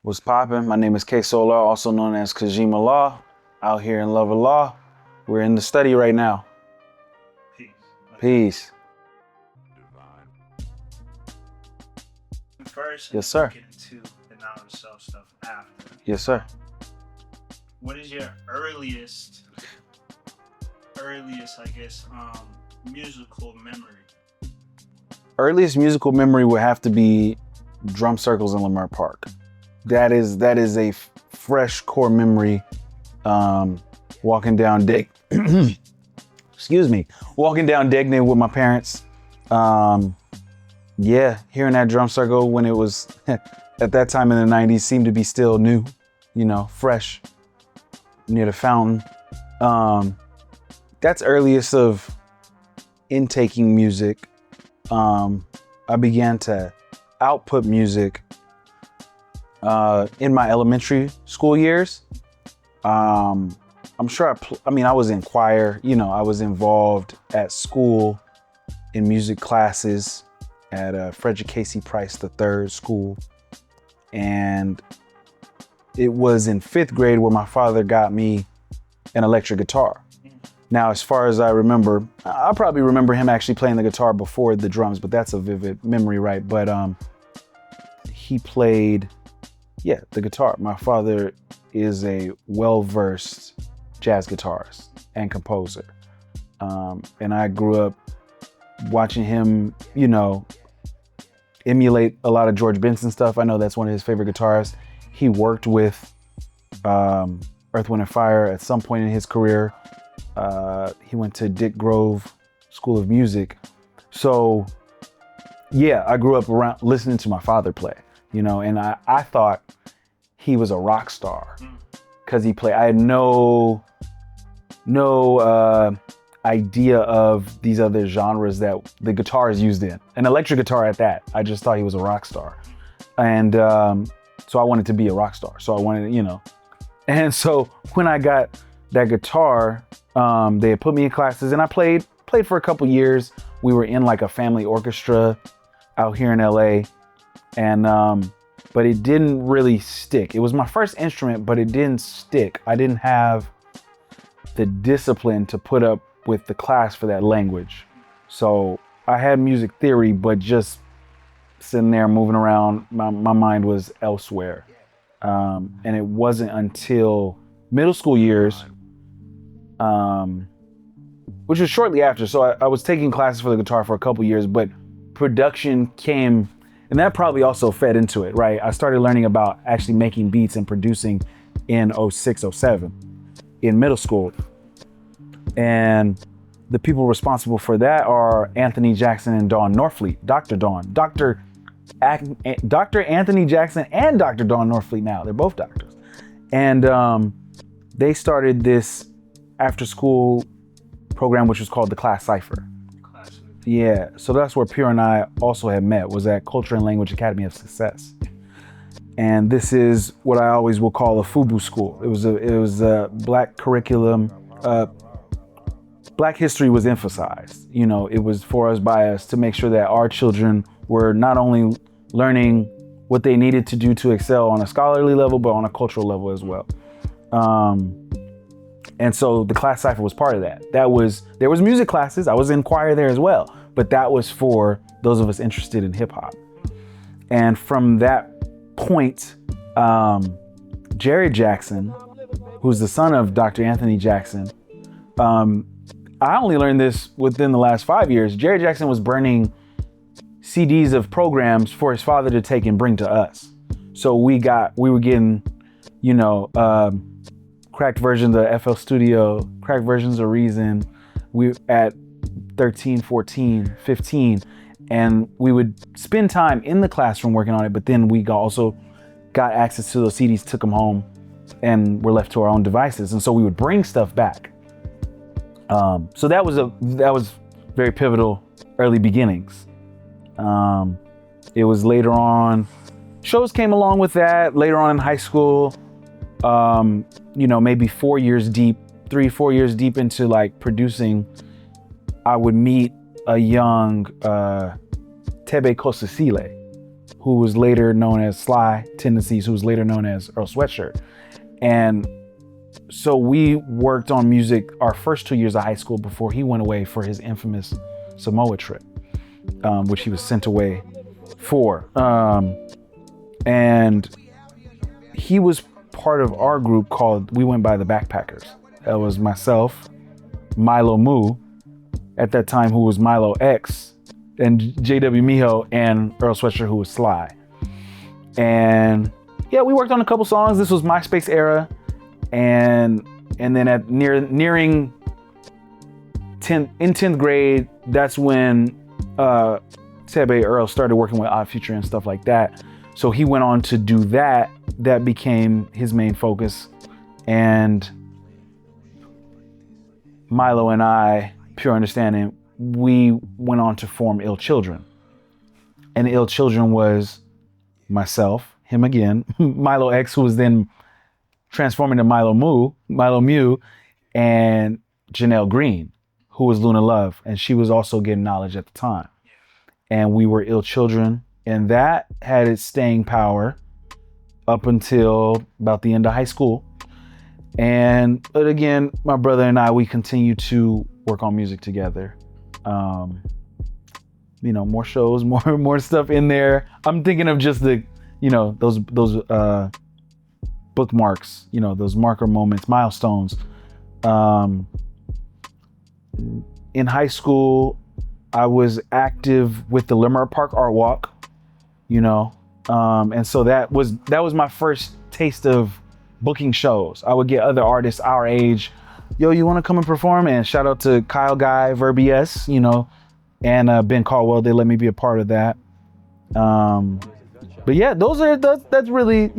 What's poppin'? My name is Kajim Allah, also known as Kajim Allah, out here in Love Allah. We're in the study right now. Peace. Peace. First, Yes, sir. Get into the knowledge self stuff after. Yes, sir. What is your earliest, musical memory? Earliest musical memory would have to be drum circles in Lamar Park. That is a fresh core memory. Walking down walking down Degnan with my parents. Hearing that drum circle when it was at that time in the 90s seemed to be still new, fresh near the fountain. That's earliest of intaking music. I began to output music in my elementary school years. I'm sure I was in choir, I was involved at school in music classes at Frederick Casey Price III school. And it was in 5th grade where my father got me an electric guitar. Now, as far as I remember, I probably remember him actually playing the guitar before the drums, but that's a vivid memory, right? But he played, the guitar. My father is a well-versed jazz guitarist and composer. And I grew up watching him, emulate a lot of George Benson stuff. I know that's one of his favorite guitarists. He worked with Earth, Wind & Fire at some point in his career. He went to Dick Grove School of Music. So, I grew up around listening to my father play, and I thought he was a rock star because he played. I had no idea of these other genres that the guitar is used in. An electric guitar at that. I just thought he was a rock star. And so I wanted to be a rock star. So I wanted, And so when I got that guitar, they had put me in classes and I played for a couple years. We were in like a family orchestra out here in LA. And but it didn't really stick. It was my first instrument, but it didn't stick. I didn't have the discipline to put up with the class for that language. So I had music theory, but just sitting there moving around, my mind was elsewhere. And it wasn't until middle school years, which was shortly after. So I was taking classes for the guitar for a couple years, but production came, and that probably also fed into it, right? I started learning about actually making beats and producing in 06, 07 in middle school. And the people responsible for that are Anthony Jackson and Dawn Norfleet, Dr. Dawn. Dr. Anthony Jackson and Dr. Dawn Norfleet now. They're both doctors. And they started this after school program, which was called the Class Cipher. Yeah, so that's where Pure and I also had met, was at Culture and Language Academy of Success. And this is what I always will call a FUBU school. It was a Black curriculum. Black history was emphasized. It was for us, by us, to make sure that our children were not only learning what they needed to do to excel on a scholarly level, but on a cultural level as well. And so the Class Cipher was part of that. There was music classes. I was in choir there as well, but that was for those of us interested in hip hop. And from that point, Jerry Jackson, who's the son of Dr. Anthony Jackson, I only learned this within the last 5 years. Jerry Jackson was burning CDs of programs for his father to take and bring to us. So we were getting, cracked versions of FL Studio, cracked versions of Reason. We at 13, 14, 15, and we would spend time in the classroom working on it, but then we also got access to those CDs, took them home, and were left to our own devices. And so we would bring stuff back. So that was very pivotal early beginnings. It was later on, shows came along with that later on in high school, maybe 4 years deep, 3-4 years deep into like producing, I would meet a young Tebe Kosasile, who was later known as Sly Tendencies, who was later known as Earl Sweatshirt. And so we worked on music our first 2 years of high school before he went away for his infamous Samoa trip, which he was sent away for. And he was part of our group we went by the Backpackers. That was myself, Milo Moo, at that time, who was Milo X, and JW Miho, and Earl Sweatshirt, who was Sly. And yeah, we worked on a couple songs. This was MySpace era. And then at nearing 10th grade, that's when Tebe Earl started working with Odd Future and stuff like that. So he went on to do that. That became his main focus. And Milo and I, Pure Understanding, we went on to form Ill Children. And Ill Children was myself, him again, Milo X, who was then transforming to Milo Mew, and Janelle Green, who was Luna Love. And she was also getting knowledge at the time. And we were Ill Children. And that had its staying power up until about the end of high school. But again, my brother and I, we continue to work on music together. More shows, more stuff in there. I'm thinking of just the, those bookmarks, those marker moments, milestones. In high school, I was active with the Limerick Park Art Walk, and so that was my first taste of booking shows. I would get other artists our age, yo, you want to come and perform? And shout out to Kyle Guy, Verbi S, and Ben Caldwell. They let me be a part of that. But yeah, that's really,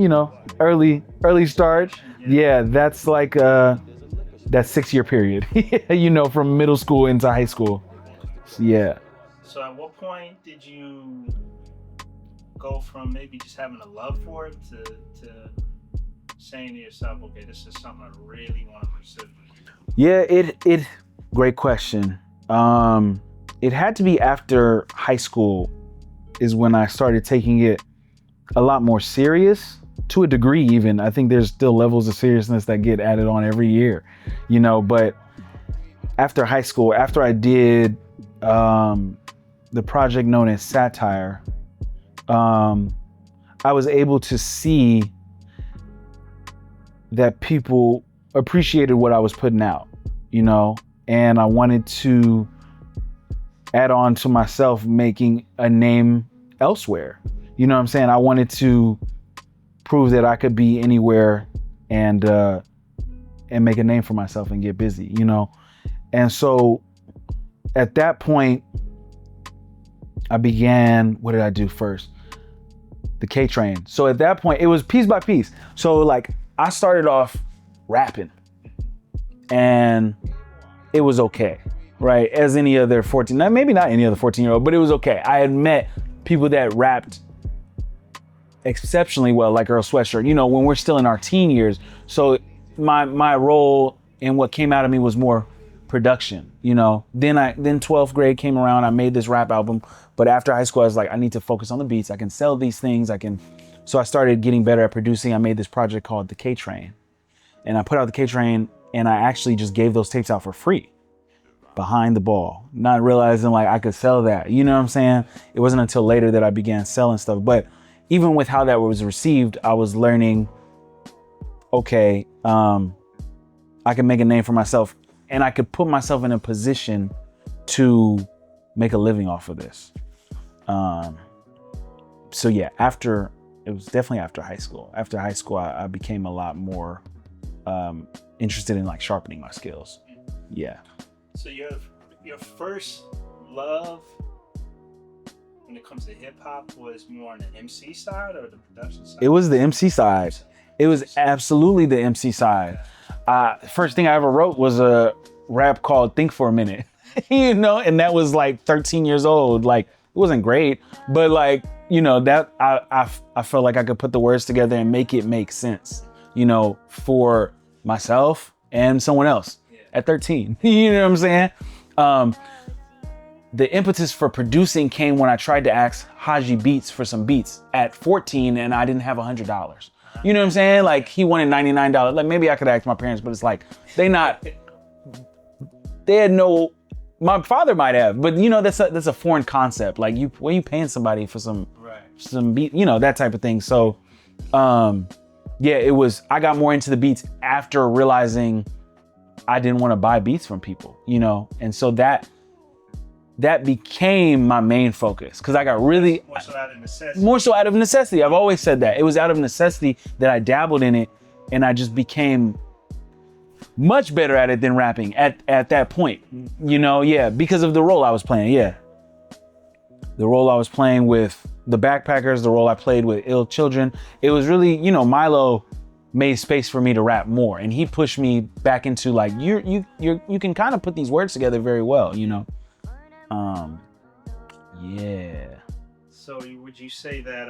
early start. Yeah, that's like that 6-year period, from middle school into high school. Yeah. So at what point did you go from maybe just having a love for it to saying to yourself, okay, this is something I really want to pursue? Yeah, it great question. It had to be after high school is when I started taking it a lot more serious, to a degree even. I think there's still levels of seriousness that get added on every year, but after high school, after I did the project known as Satire, I was able to see that people appreciated what I was putting out, and I wanted to add on to myself making a name elsewhere. You know what I'm saying? I wanted to prove that I could be anywhere and make a name for myself and get busy, And so at that point, I began, what did I do first? The K Train. So at that point, it was piece by piece. So like I started off rapping and it was okay, right? As any other 14, maybe not any other 14-year-old, but it was okay. I had met people that rapped exceptionally well, like Earl Sweatshirt, when we're still in our teen years. So my role in what came out of me was more production, Then 12th grade came around, I made this rap album, but after high school, I was like, I need to focus on the beats. I can sell these things. So I started getting better at producing. I made this project called The K Train, and I put out The K Train, and I actually just gave those tapes out for free, behind the ball, not realizing like I could sell that. You know what I'm saying? It wasn't until later that I began selling stuff. But even with how that was received, I was learning, okay, I can make a name for myself, and I could put myself in a position to make a living off of this. So yeah, it was definitely after high school. After high school, I became a lot more interested in like sharpening my skills. Yeah. So your first love when it comes to hip hop was more on the MC side or the production side? It was the MC side. It was absolutely the MC side. First thing I ever wrote was a rap called Think for a Minute, and that was like 13 years old. Like it wasn't great, but like, that I felt like I could put the words together and make it make sense, for myself and someone else at 13. You know what I'm saying? the impetus for producing came when I tried to ask Haji Beats for some beats at 14 and I didn't have $100. You know what I'm saying? Like he wanted $99. Like maybe I could ask my parents, but it's like, they had no, my father might have, but you know, that's a foreign concept. Like when you paying somebody for some beat, you know, that type of thing. So, yeah, I got more into the beats after realizing I didn't want to buy beats from people, you know? And so that became my main focus because I got really... More so out of necessity. More so out of necessity. I've always said that. It was out of necessity that I dabbled in it and I just became much better at it than rapping at that point, you know? Yeah, because of the role I was playing, yeah. The role I was playing with the Backpackers, the role I played with Ill Children. It was really, you know, Milo made space for me to rap more and he pushed me back into like, you can kind of put these words together very well, you know? Yeah. So would you say that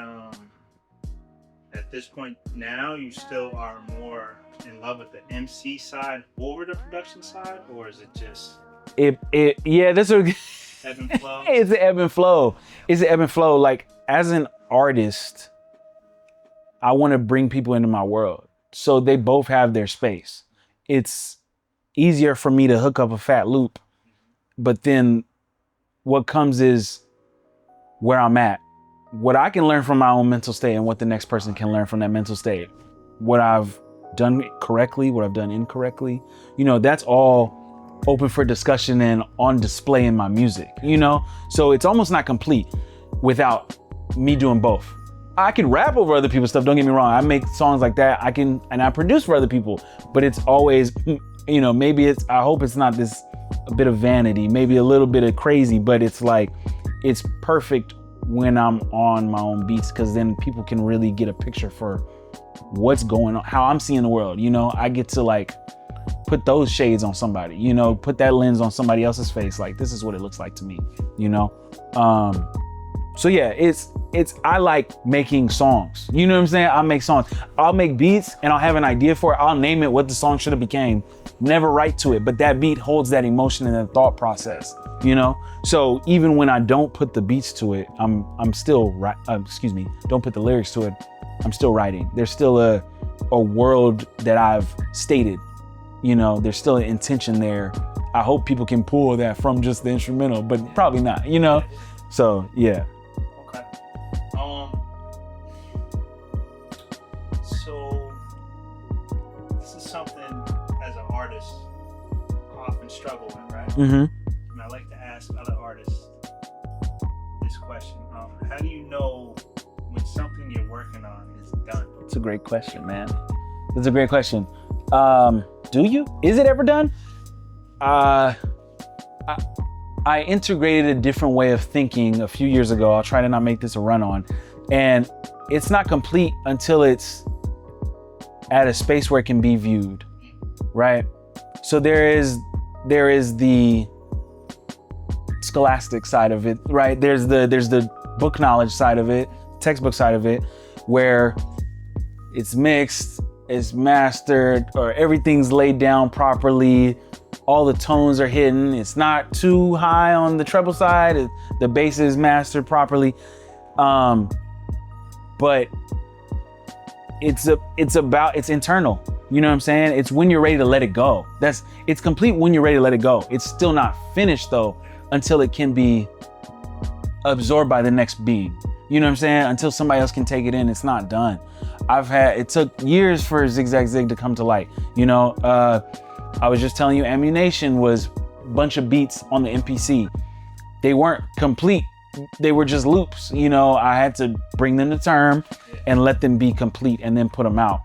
at this point now you still are more in love with the MC side over the production side, or is it just yeah, this is ebb and flow? It's an ebb and flow. It's an ebb and flow. Like as an artist, I want to bring people into my world. So they both have their space. It's easier for me to hook up a fat loop, but then what comes is where I'm at. What I can learn from my own mental state and what the next person can learn from that mental state. What I've done correctly, what I've done incorrectly, you know, that's all open for discussion and on display in my music, you know? So it's almost not complete without me doing both. I can rap over other people's stuff, don't get me wrong. I make songs like that. And I produce for other people, but it's always, you know, I hope it's not this a bit of vanity, maybe a little bit of crazy, but it's like, it's perfect when I'm on my own beats because then people can really get a picture for what's going on, how I'm seeing the world, you know? I get to like put those shades on somebody, you know, put that lens on somebody else's face. Like, this is what it looks like to me, you know? So yeah, I like making songs. You know what I'm saying? I make songs. I'll make beats and I'll have an idea for it. I'll name it what the song should have became. Never write to it, but that beat holds that emotion and that thought process, you know? So even when I don't put the beats to it, I'm still don't put the lyrics to it, I'm still writing. There's still a world that I've stated, you know, there's still an intention there. I hope people can pull that from just the instrumental, but probably not, you know? So yeah. Okay. So this is something as an artist I often struggle with, right? Mm-hmm. And I like to ask other artists this question. How do you know when something you're working on is done? It's a great question, man. It's a great question. Do you? Is it ever done? I integrated a different way of thinking a few years ago. I'll try to not make this a run-on. And it's not complete until it's at a space where it can be viewed, right? So there is the scholastic side of it, right? There's the book knowledge side of it, textbook side of it, where it's mixed, it's mastered, or everything's laid down properly. All the tones are hidden. It's not too high on the treble side. The bass is mastered properly. But it's internal. You know what I'm saying? It's when you're ready to let it go. It's complete when you're ready to let it go. It's still not finished though, until it can be absorbed by the next being. You know what I'm saying? Until somebody else can take it in, it's not done. It took years for Zigzag Zig to come to light. You know, I was just telling you, Ammunition was a bunch of beats on the MPC. They weren't complete. They were just loops. You know, I had to bring them to term and let them be complete and then put them out.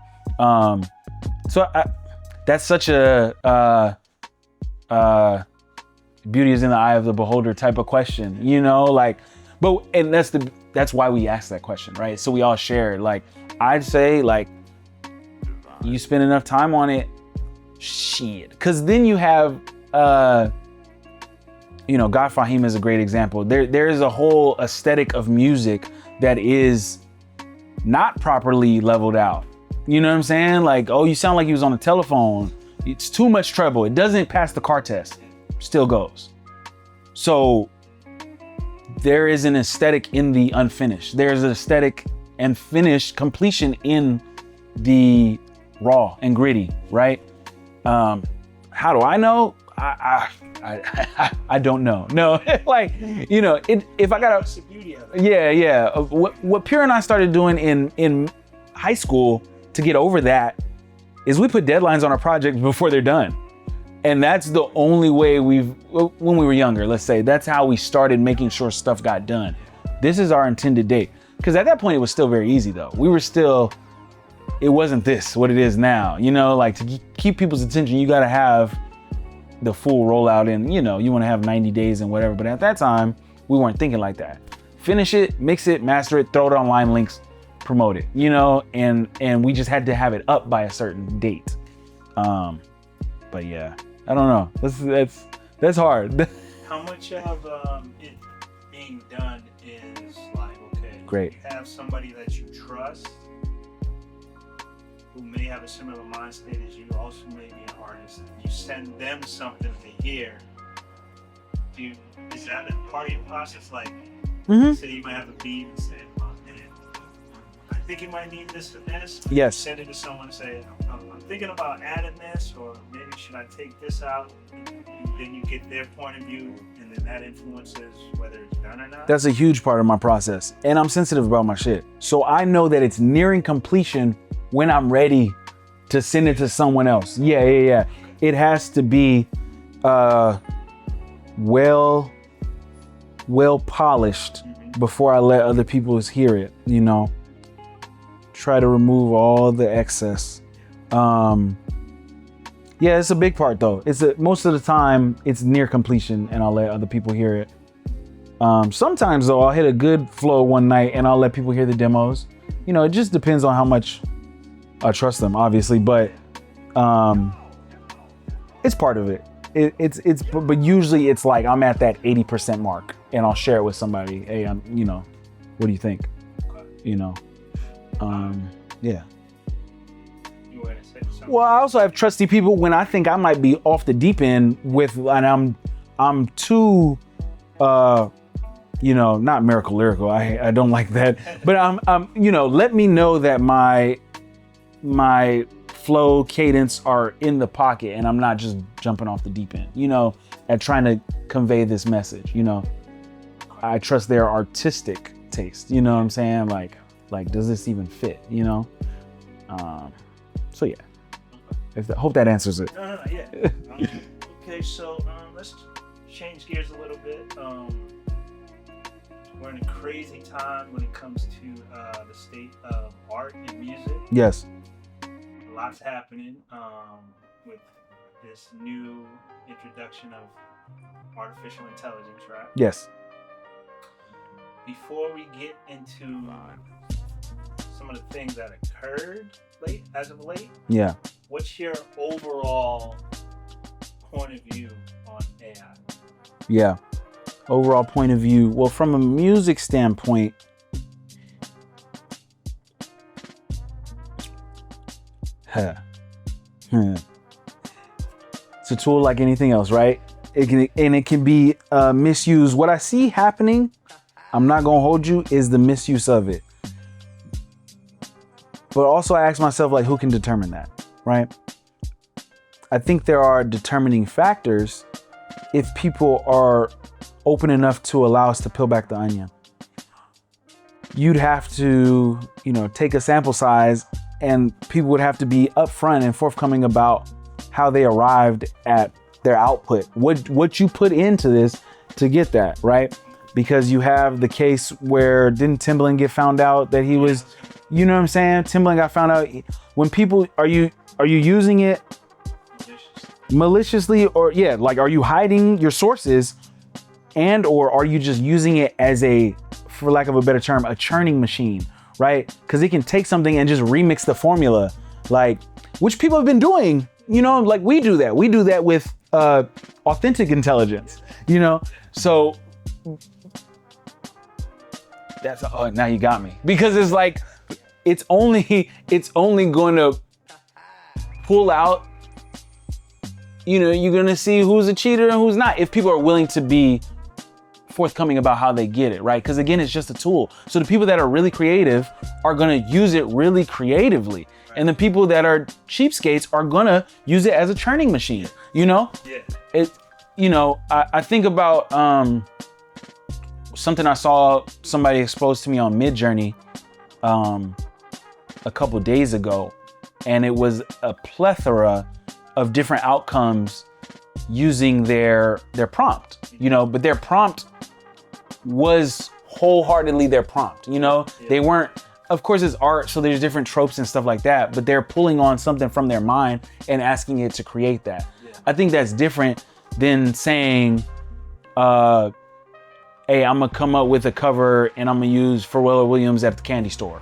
That's such a beauty is in the eye of the beholder type of question, you know, like, and that's why we ask that question, right? So we all share it. Like, I'd say, like, you spend enough time on it, shit. Because then you have, you know, God Fahim is a great example. There is a whole aesthetic of music that is not properly leveled out. You know what I'm saying? Like, oh, you sound like you was on a telephone. It's too much treble. It doesn't pass the car test. Still goes. So there is an aesthetic in the unfinished. There's an aesthetic and finished completion in the raw and gritty, right? How do I know? I don't know. No, like, you know, if I gotta, That's the beauty of it. yeah. What Pure and I started doing in high school to get over that is we put deadlines on our projects before they're done. And that's the only way when we were younger, let's say, that's how we started making sure stuff got done. This is our intended date. Because at that point, it was still very easy though. It wasn't what it is now. You know, like to keep people's attention, you gotta have the full rollout in, you know, you wanna have 90 days and whatever. But at that time, we weren't thinking like that. Finish it, mix it, master it, throw it on line links, promote it, you know, and we just had to have it up by a certain date. But yeah. I don't know. That's hard. How much of it being done is like, okay, Great. You have somebody that you trust who may have a similar mind state as you, also may be an artist. You send them something to hear. Is that a part of your process? Like, say you might have a beat and say, I think you might need this and this. Yes. Send it to someone and say, I'm thinking about adding this, or maybe should I take this out? Then you get their point of view, and then that influences whether it's done or not. That's a huge part of my process. And I'm sensitive about my shit. So I know that it's nearing completion when I'm ready to send it to someone else. Yeah. It has to be well polished before I let other people hear it, you know. Try to remove all the excess. Yeah, it's a big part though. Most of the time it's near completion and I'll let other people hear it. Sometimes though, I'll hit a good flow one night and I'll let people hear the demos. You know, it just depends on how much I trust them, obviously, but it's part of it. But usually it's like I'm at that 80% mark and I'll share it with somebody. Hey, you know, what do you think? You know, yeah. Well, I also have trusty people when I think I might be off the deep end and I'm too, you know, not miracle lyrical. I don't like that, but I'm, you know, let me know that my flow cadence are in the pocket and I'm not just jumping off the deep end, you know, at trying to convey this message, you know. I trust their artistic taste, you know what I'm saying? Like, does this even fit, you know? So yeah. Hope that answers it. No, yeah. Okay, so let's change gears a little bit. We're in a crazy time when it comes to the state of art and music. Yes. Lots happening with this new introduction of artificial intelligence, right? Yes. Before we get into some of the things that occurred as of late, yeah. What's your overall point of view on AI? Yeah. Overall point of view. Well, from a music standpoint, it's a tool like anything else, right? It can be misused. What I see happening, I'm not gonna hold you, is the misuse of it. But also I ask myself, like, who can determine that, right? I think there are determining factors if people are open enough to allow us to peel back the onion. You'd have to, you know, take a sample size and people would have to be upfront and forthcoming about how they arrived at their output. What you put into this to get that, right? Because you have the case where didn't Timberland get found out that he was, you know what I'm saying? Timberland got found out. When people, are you using it maliciously, or yeah, like, are you hiding your sources, and or are you just using it as a, for lack of a better term, a churning machine, right? Because it can take something and just remix the formula, like, which people have been doing, you know, like we do that with authentic intelligence, you know. So that's, oh, now you got me, because it's like it's only going to pull out, you know, you're going to see who's a cheater and who's not if people are willing to be forthcoming about how they get it, right? Because again, it's just a tool. So the people that are really creative are gonna use it really creatively. And the people that are cheapskates are gonna use it as a churning machine, you know? Yeah. I think about something I saw somebody expose to me on Midjourney a couple days ago, and it was a plethora of different outcomes using their prompt, but their prompt was wholeheartedly their prompt, They weren't, of course it's art, so there's different tropes and stuff like that, but they're pulling on something from their mind and asking it to create that. I think that's different than saying, hey, I'm gonna come up with a cover and I'm gonna use Pharrell Williams at the candy store.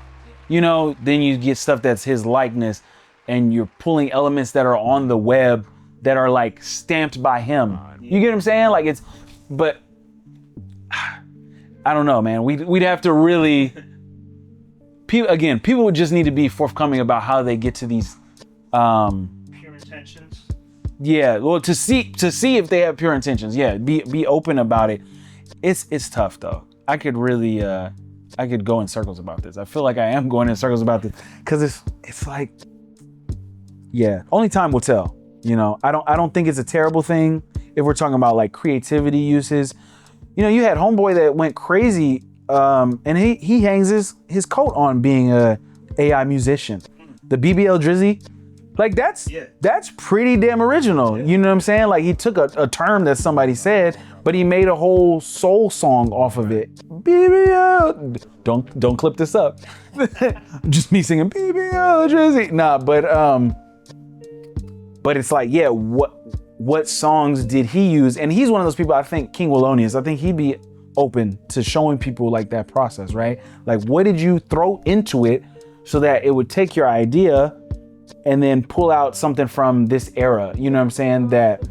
Then you get stuff that's his likeness and you're pulling elements that are on the web that are like stamped by him. You get what I'm saying? But I don't know, man. We'd have to really, people would just need to be forthcoming about how they get to these, pure intentions. Yeah, well, to see if they have pure intentions. Yeah, be open about it. It's tough though. I could really, I could go in circles about this. I feel like I am going in circles about this because it's like, yeah, only time will tell. I don't think it's a terrible thing if we're talking about like creativity uses. You had Homeboy that went crazy, and he hangs his coat on being a AI musician. The BBL Drizzy, like that's pretty damn original. You know what I'm saying? Like he took a term that somebody said, but he made a whole soul song off of it. BBL, don't clip this up. Just me singing BBL Drizzy. Nah, but it's like, yeah, what songs did he use? And he's one of those people, I think, King Wallonius, I think he'd be open to showing people like that process, right? Like, what did you throw into it so that it would take your idea and then pull out something from this era? You know what I'm saying? That,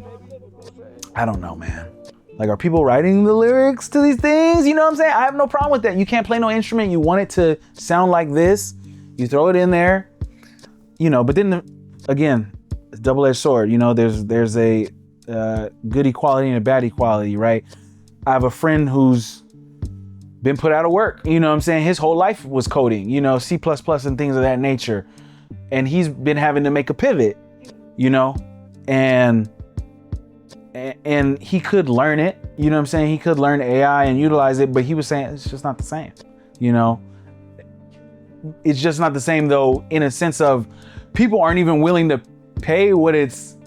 I don't know, man. Like, are people writing the lyrics to these things? You know what I'm saying? I have no problem with that. You can't play no instrument. You want it to sound like this. You throw it in there, but then again, it's a double-edged sword. There's a good equality and a bad equality, right? I have a friend who's been put out of work. You know what I'm saying? His whole life was coding, C++ and things of that nature. And he's been having to make a pivot, and he could learn it. You know what I'm saying? He could learn AI and utilize it, but he was saying it's just not the same. It's just not the same though, in a sense of people aren't even willing to pay what it's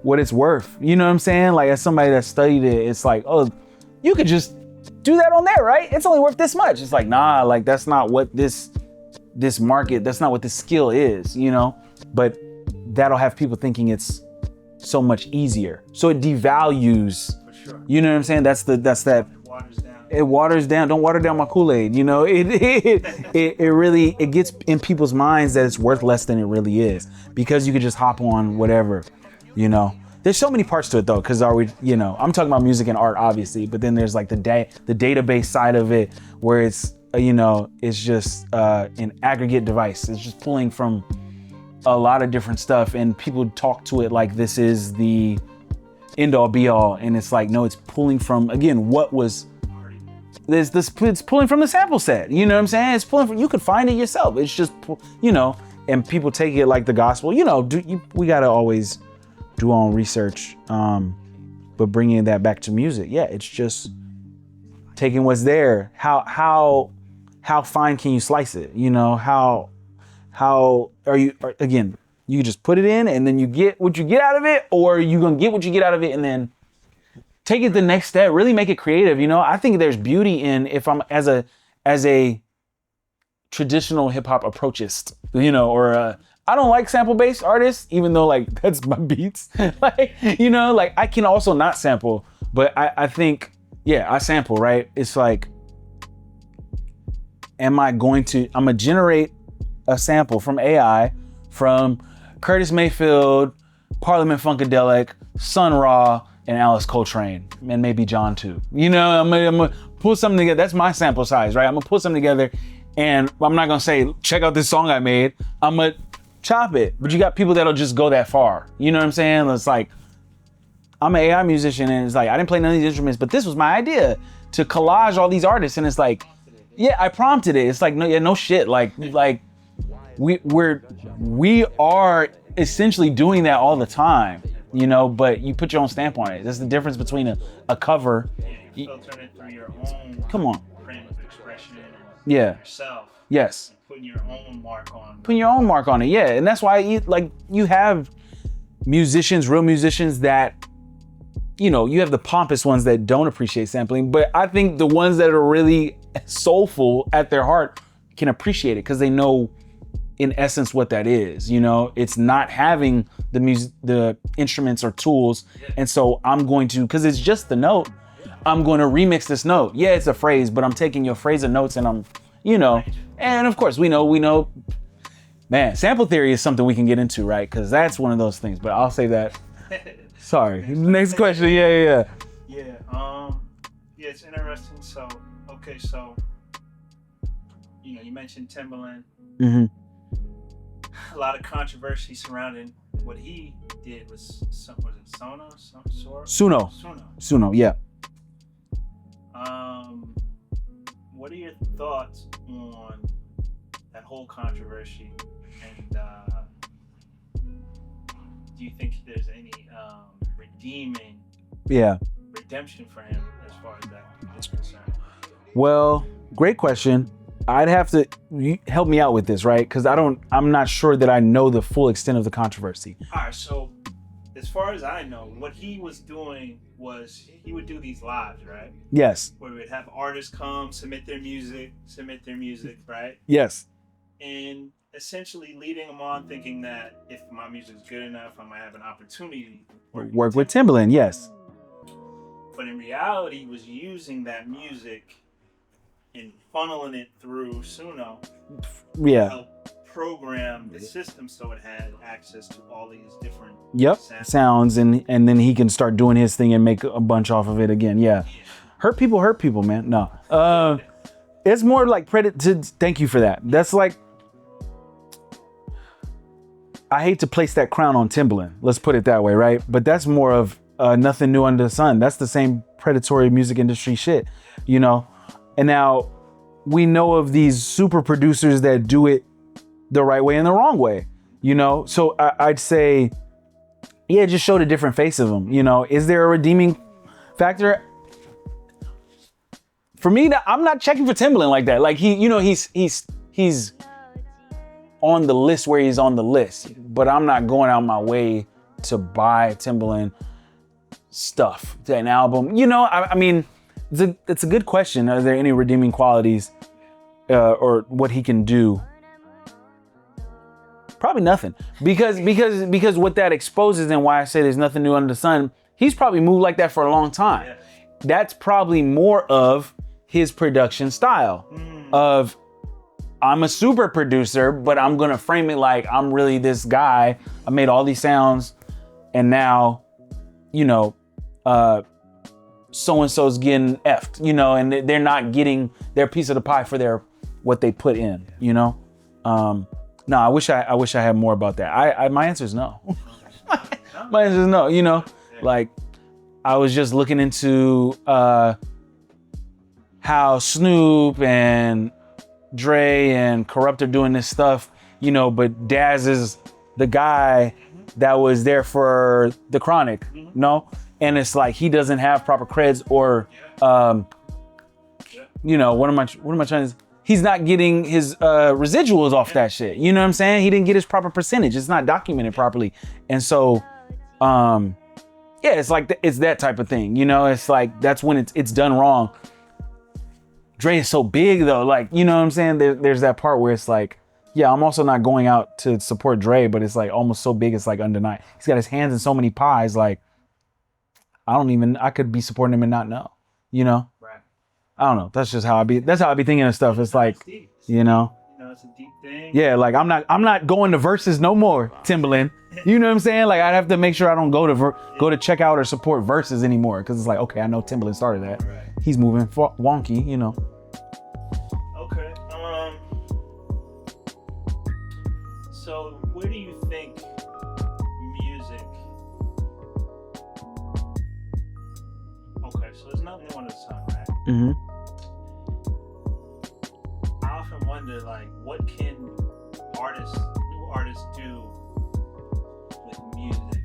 worth. You know what I'm saying? Like, as somebody that studied it, it's like, oh, you could just do that on there, right? It's only worth this much. It's like, nah, like that's not what this market, that's not what this skill is, but that'll have people thinking it's so much easier. So it devalues, for sure. You know what I'm saying? That's that. It waters down. Don't water down my Kool-Aid. It really gets in people's minds that it's worth less than it really is because you could just hop on whatever, There's so many parts to it though, because I'm talking about music and art obviously, but then there's like the database side of it where it's it's just an aggregate device. It's just pulling from a lot of different stuff, and people talk to it like this is the end all be all, and it's like, no, it's pulling from, again, what was. It's pulling from the sample set. You know what I'm saying? It's pulling from, you could find it yourself. It's just, and people take it like the gospel. We gotta always do our own research, but bringing that back to music, yeah, it's just taking what's there. How fine can you slice it? How are you? Again, you just put it in and then you get what you get out of it, or you gonna get what you get out of it and then take it the next step, really make it creative. I think there's beauty in, if I'm as a traditional hip hop approachist, or I don't like sample-based artists, even though like that's my beats. like I can also not sample, but I think, yeah, I sample, right? It's like, I'm gonna generate a sample from AI from Curtis Mayfield, Parliament Funkadelic, Sun Ra, and Alice Coltrane, and maybe John too. I'm gonna pull something together. That's my sample size, right? I'm gonna pull something together, and I'm not gonna say, check out this song I made. I'm gonna chop it. But you got people that'll just go that far. You know what I'm saying? It's like, I'm an AI musician, and it's like, I didn't play none of these instruments, but this was my idea. to collage all these artists, and it's like, yeah, I prompted it. It's like, no shit. Like we are essentially doing that all the time, you know, but you put your own stamp on it. That's the difference between a cover. You filter it through your own Come on. frame of expression and yourself. Yes. Putting your own mark on. Putting your own mark on it, yeah. And that's why you have musicians, real musicians that, you know, you have the pompous ones that don't appreciate sampling, but I think the ones that are really soulful at their heart can appreciate it because they know in essence what that is. You know, it's not having the instruments or tools. And so I'm going to, because it's just the note, I'm going to remix this note. Yeah, it's a phrase, but I'm taking your phrase of notes and I'm, you know, and of course we know, man, sample theory is something we can get into, right? Because that's one of those things, but I'll say that. Sorry. Next question. Yeah. Yeah, it's interesting. So, okay, so, you know, you mentioned Timberland. Mm-hmm. A lot of controversy surrounding what he did was it Suno, yeah. What are your thoughts on that whole controversy, and do you think there's any redemption for him as far as that is concerned? Well, great question. I'd have to help me out with this, right? Because I'm not sure that I know the full extent of the controversy. All right, so as far as I know, what he was doing was he would do these lives, right? Yes. Where we'd have artists come, submit their music, right? Yes. And essentially leading them on thinking that if my music is good enough, I might have an opportunity to work with Timberland, yes. But in reality, he was using that music and funneling it through Suno to help program the system so it had access to all these different sounds, and then he can start doing his thing and make a bunch off of it again. Yeah. Hurt people, man. No. It's more like thank you for that. That's like, I hate to place that crown on Timberland. Let's put it that way, right? But that's more of nothing new under the sun. That's the same predatory music industry shit, you know? And now we know of these super producers that do it the right way and the wrong way, you know? So I'd say, yeah, just show the different face of them. You know, is there a redeeming factor? For me, I'm not checking for Timberland like that. Like he's on the list where he's on the list, but I'm not going out my way to buy Timberland stuff, to an album. You know, I mean, it's a good question. Are there any redeeming qualities or what he can do? Probably nothing, because what that exposes, and why I say there's nothing new under the sun, he's probably moved like that for a long time. Yeah. That's probably more of his production style of, I'm a super producer, but I'm gonna frame it like I'm really this guy. I made all these sounds, and now, you know, so-and-so's getting effed, you know, and they're not getting their piece of the pie for what they put in, you know? No, I wish I had more about that. My answer is no. My answer is no, you know? Like, I was just looking into how Snoop and Dre and Corrupt are doing this stuff, you know, but Daz is the guy that was there for the Chronic, no? And it's like, he doesn't have proper creds, or, you know, what am I trying to, he's not getting his residuals off that shit. You know what I'm saying? He didn't get his proper percentage. It's not documented properly. And so, yeah, it's like, it's that type of thing. You know, it's like, that's when it's done wrong. Dre is so big though. Like, you know what I'm saying? There's that part where it's like, yeah, I'm also not going out to support Dre, but it's like almost so big, it's like undeniable. He's got his hands in so many pies. Like, I could be supporting him and not know, you know? Right. I don't know. That's how I be thinking of stuff. It's like, you know, it's a deep thing. Yeah, like I'm not going to Versus no more, Timberland. You know what I'm saying? Like, I'd have to make sure I don't go to check out or support Versus anymore, because it's like, okay, I know Timberland started that. Right. He's moving wonky, you know. Okay. So where do you think music? Okay, so there's nothing new under the sun, right? Mm-hmm. I often wonder, like, what can new artists do with music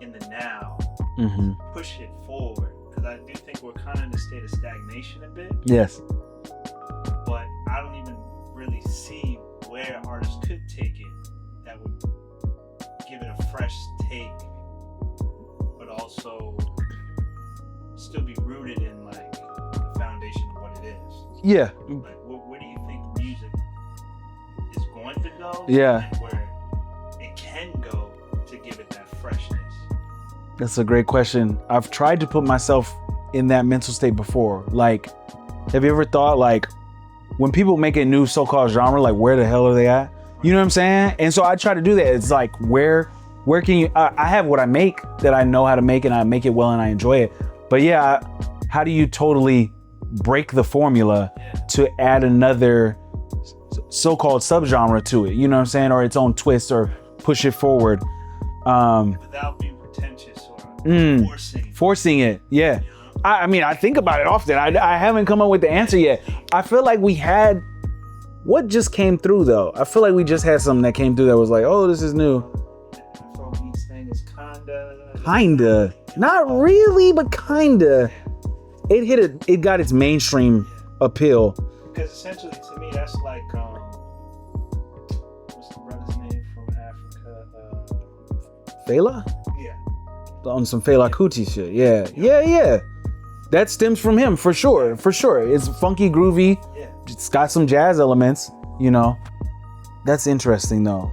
in the now Mm-hmm. to push it forward? Because I do think we're kind of in a state of stagnation a bit. Yes. But I don't even really see where artists could take it that would give it a fresh take, but also still be rooted in like the foundation of what it is. Yeah. Like, where do you think music is going to go? Yeah. And where it can go to give it that freshness? That's a great question. I've tried to put myself in that mental state before. Like, have you ever thought, like, when people make a new so-called genre, like, where the hell are they at? You know what I'm saying? And so I try to do that. It's like, where can you, I have what I make that I know how to make, and I make it well and I enjoy it. But yeah, how do you totally break the formula to add another so-called subgenre to it? You know what I'm saying? Or its own twist, or push it forward. Without being pretentious or forcing it. Yeah. You know? I mean, I think about it often. I haven't come up with the answer yet. I feel like we had, what just came through though? I feel like we just had something that came through that was like, oh, this is new. Afrobeats thing is kinda. Not really, but kinda. It got its mainstream appeal. Because essentially, to me, that's like, what's the brother's name from Africa? Fela? Yeah. On some Fela Kuti shit. Yeah. That stems from him for sure. It's funky, groovy. Yeah. It's got some jazz elements, you know. That's interesting though.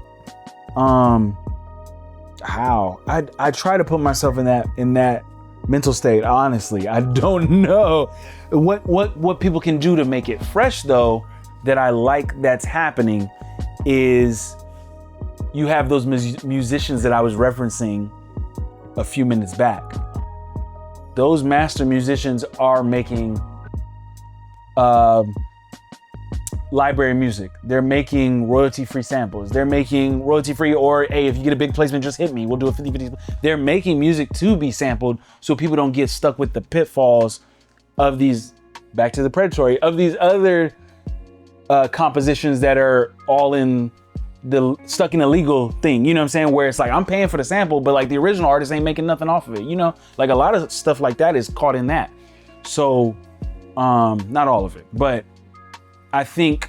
How? I try to put myself in that mental state. Honestly, I don't know what people can do to make it fresh though. That I like that's happening is you have those musicians that I was referencing a few minutes back. Those master musicians are making library music. They're making royalty-free samples. They're making royalty-free, or hey, if you get a big placement, just hit me. We'll do a 50-50. They're making music to be sampled so people don't get stuck with the pitfalls of these, back to the predatory, of these other compositions that are all in stuck in a legal thing, you know what I'm saying? Where it's like, I'm paying for the sample, but like the original artist ain't making nothing off of it, you know? Like a lot of stuff like that is caught in that. So, not all of it, but I think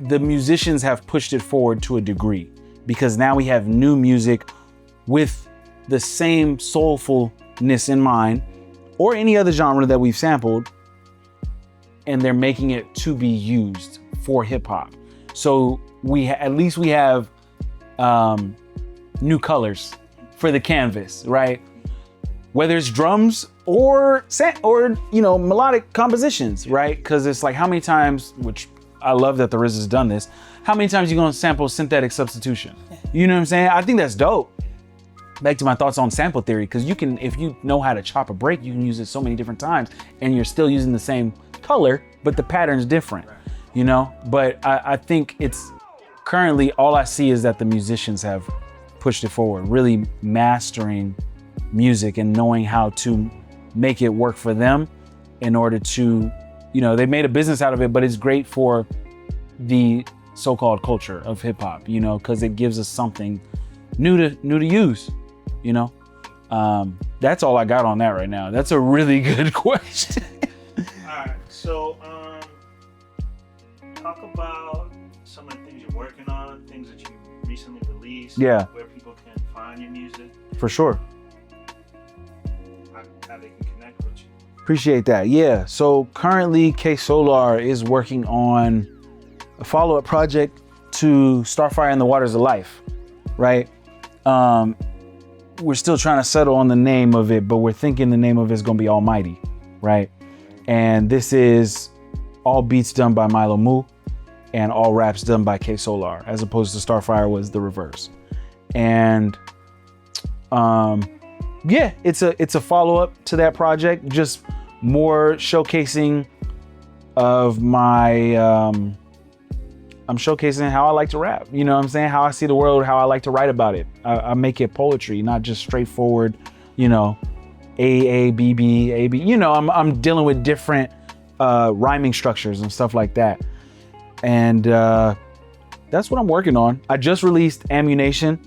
the musicians have pushed it forward to a degree, because now we have new music with the same soulfulness in mind, or any other genre that we've sampled, and they're making it to be used for hip hop. So at least we have new colors for the canvas, right? Whether it's drums or melodic compositions, right? Because it's like, how many times, which I love that the Riz has done this, how many times are you gonna sample synthetic substitution? You know what I'm saying? I think that's dope. Back to my thoughts on sample theory, because you can, if you know how to chop a break, you can use it so many different times and you're still using the same color, but the pattern's different, you know? But I think it's currently, all I see is that the musicians have pushed it forward, really mastering music and knowing how to make it work for them in order to, they made a business out of it, but it's great for the so-called culture of hip hop, because it gives us something new to use, That's all I got on that right now. That's a really good question. All right, so talk about some of the things you're working on, things that you recently released, yeah, where people can find your music. For sure. How they can connect with you. Appreciate that. Yeah. So currently K Solar is working on a follow-up project to Starfire and the Waters of Life, right? We're still trying to settle on the name of it, but we're thinking the name of it is going to be Almighty, right? And this is all beats done by Milo Mu and all raps done by K Solar, as opposed to Starfire was the reverse. And yeah, it's a follow-up to that project, just more showcasing of my I'm showcasing how I like to rap, you know what I'm saying? How I see the world, how I like to write about it. I make it poetry, not just straightforward, A, B, B, A, B. You know, I'm dealing with different rhyming structures and stuff like that. And that's what I'm working on. I just released Ammunition.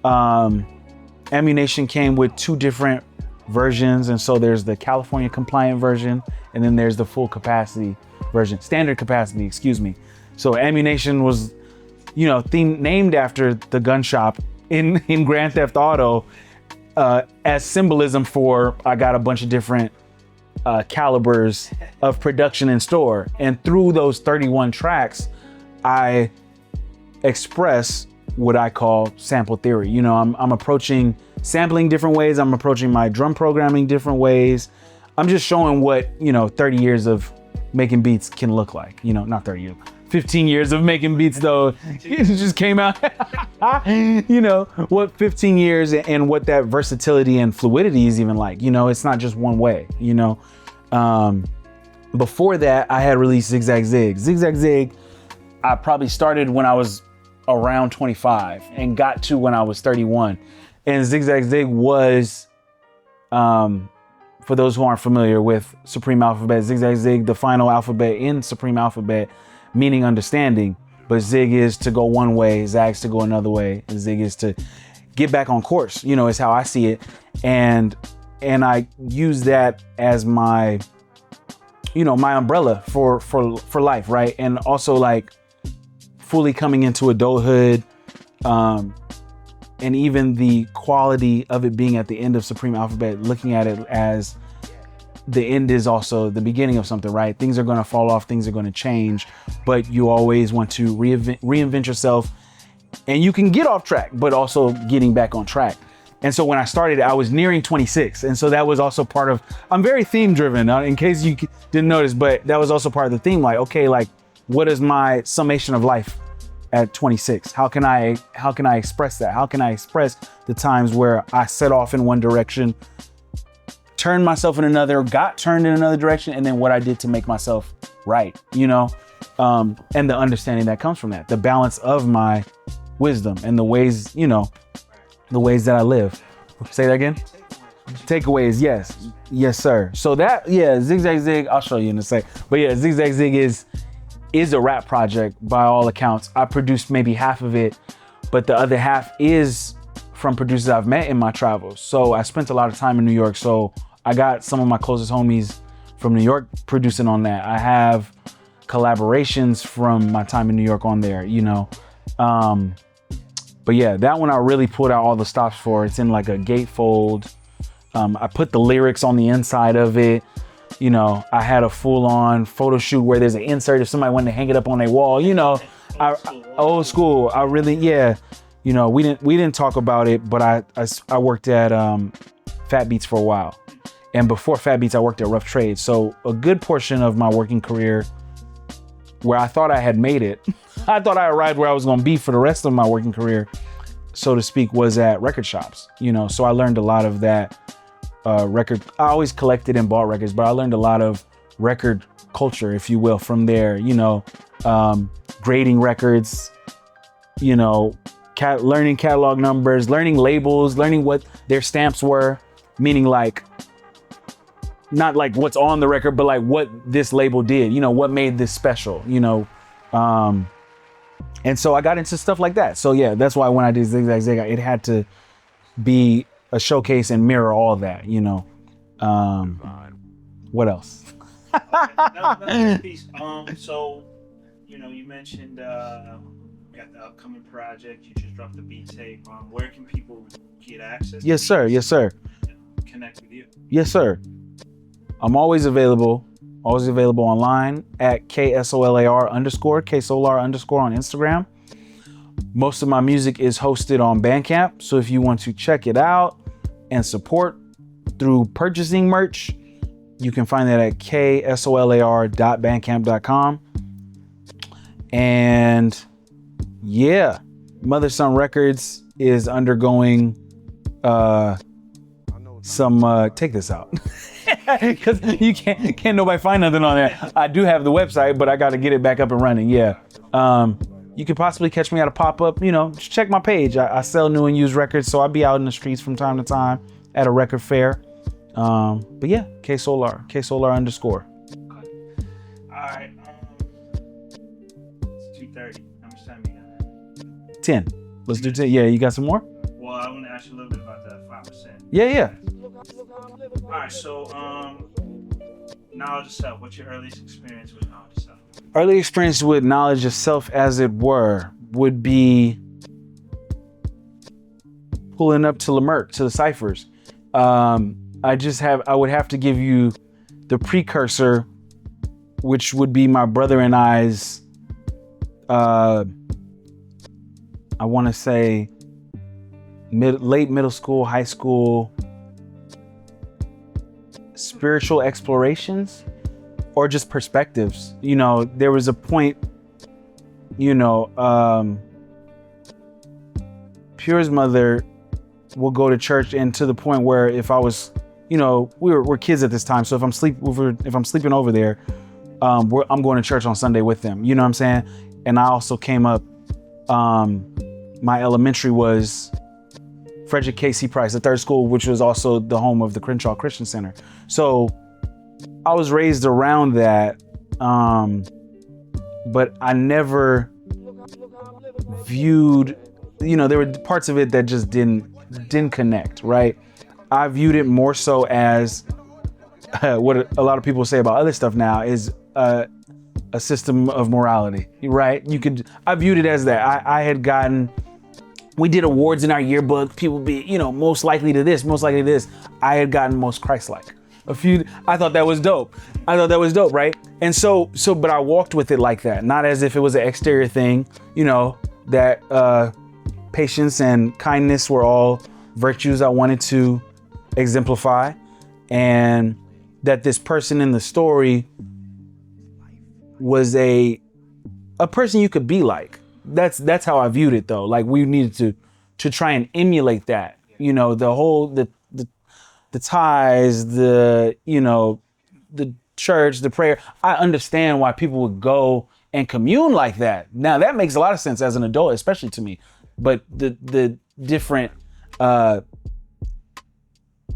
Ammunition came with 2 different versions. And so there's the California compliant version, and then there's the full capacity version, standard capacity, excuse me. So Ammunition was, you know, named after the gun shop in Grand Theft Auto, as symbolism for I got a bunch of different calibers of production in store. And through those 31 tracks, I express what I call sample theory. You know, I'm approaching sampling different ways. I'm approaching my drum programming different ways. I'm just showing what, you know, 30 years of making beats can look like. You know, not 30 years, 15 years of making beats though. It just came out. You know, what 15 years and what that versatility and fluidity is even like. You know, it's not just one way, you know. Before that, I had released Zigzag Zig. Zigzag Zig, I probably started when I was around 25 and got to when I was 31. And Zigzag Zig was, for those who aren't familiar with Supreme Alphabet, Zigzag Zig, the final alphabet in Supreme Alphabet, meaning understanding. But Zig is to go one way, Zag's to go another way, and Zig is to get back on course, you know, is how I see it. And I use that as my, you know, my umbrella for life, right? And also like fully coming into adulthood, and even the quality of it being at the end of Supreme Alphabet, looking at it as the end is also the beginning of something, right? Things are going to fall off, things are going to change, but you always want to reinvent yourself, and you can get off track, but also getting back on track. And so when I started, I was nearing 26. And so that was also part of, I'm very theme driven, in case you didn't notice, but that was also part of the theme. Like, okay, like what is my summation of life at 26? How can I express that? How can I express the times where I set off in one direction, turned myself in another, got turned in another direction, and then what I did to make myself right, you know? And the understanding that comes from that, the balance of my wisdom and the ways, you know, the ways that I live. Say that again? Takeaways, yes. Yes, sir. So that, yeah, Zigzag Zig, I'll show you in a sec. But yeah, Zigzag Zig is a rap project by all accounts. I produced maybe half of it, but the other half is from producers I've met in my travels. So I spent a lot of time in New York. So I got some of my closest homies from New York producing on that. I have collaborations from my time in New York on there, you know. But yeah, that one I really pulled out all the stops for. It's in like a gatefold. I put the lyrics on the inside of it. You know, I had a full-on photo shoot where there's an insert if somebody wanted to hang it up on their wall. You know, old school. I really, yeah. You know, we didn't talk about it, but I worked at Fat Beats for a while, and before Fat Beats, I worked at Rough Trade. So a good portion of my working career, where I thought I had made it, I thought I arrived where I was going to be for the rest of my working career, so to speak, was at record shops. You know, so I learned a lot of that. Record, I always collected and bought records, but I learned a lot of record culture, if you will, from there, you know, grading records, you know, learning catalog numbers, learning labels, learning what their stamps were, meaning like, not like what's on the record, but like what this label did, you know, what made this special, you know. And so I got into stuff like that. So yeah, that's why when I did Zigzag Zig, it had to be a showcase and mirror all that, you know. What else? Another piece. So, you know, you mentioned you got the upcoming project. You just dropped the beat tape. Where can people get access? Yes, sir. Yes, sir. Connect with you. Yes, sir. I'm always available online at KSOLAR_, KSOLAR_ on Instagram. Most of my music is hosted on Bandcamp. So if you want to check it out and support through purchasing merch, you can find that at ksolar.bandcamp.com. And yeah, Mother Son Records is undergoing some take this out. Because you can't nobody find nothing on there. I do have the website, but I got to get it back up and running. Yeah. You could possibly catch me at a pop-up, you know, just check my page. I sell new and used records, so I'll be out in the streets from time to time at a record fair. But yeah, K Solar _. Okay. All right. It's 2:30. How much time you got? 10. Let's do 10. Yeah, you got some more? Well, I want to ask you a little bit about that 5%. Yeah. All right. So, knowledge of self. What's your earliest experience with knowledge of self? Early experience with knowledge of self, as it were, would be pulling up to Lemerk, to the ciphers. I would have to give you the precursor, which would be my brother and I's, I want to say late middle school, high school, spiritual explorations, or just perspectives. You know, there was a point, Pure's mother will go to church, and to the point where if I was, we're kids at this time. So if I'm sleeping over there, I'm going to church on Sunday with them. You know what I'm saying? And I also came up, my elementary was Frederick K.C. Price, the third school, which was also the home of the Crenshaw Christian Center. So I was raised around that, but I never viewed, there were parts of it that just didn't connect, right? I viewed it more so as what a lot of people say about other stuff now is a system of morality, right? I viewed it as that. We did awards in our yearbook. People be, most likely to this, most likely to this. I had gotten most Christ-like. I thought that was dope. Right? And but I walked with it like that, not as if it was an exterior thing, that patience and kindness were all virtues I wanted to exemplify, and that this person in the story was a person you could be like. That's how I viewed it, though. Like, we needed to try and emulate that, the whole, the ties, the church, the prayer. I understand why people would go and commune like that. Now that makes a lot of sense as an adult, especially to me. But the different, there's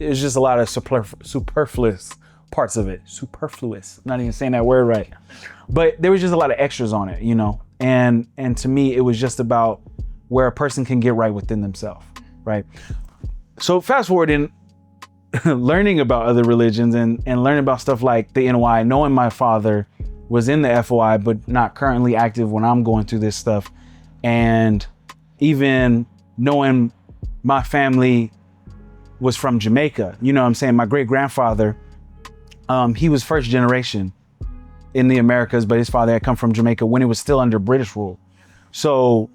just a lot of superfluous parts of it. Superfluous. I'm not even saying that word right. But there was just a lot of extras on it, And to me, it was just about where a person can get right within themselves, right? So fast forward in learning about other religions and learning about stuff like the NOI, knowing my father was in the FOI, but not currently active when I'm going through this stuff. And even knowing my family was from Jamaica, you know what I'm saying? My great grandfather, he was first generation in the Americas, but his father had come from Jamaica when it was still under British rule. So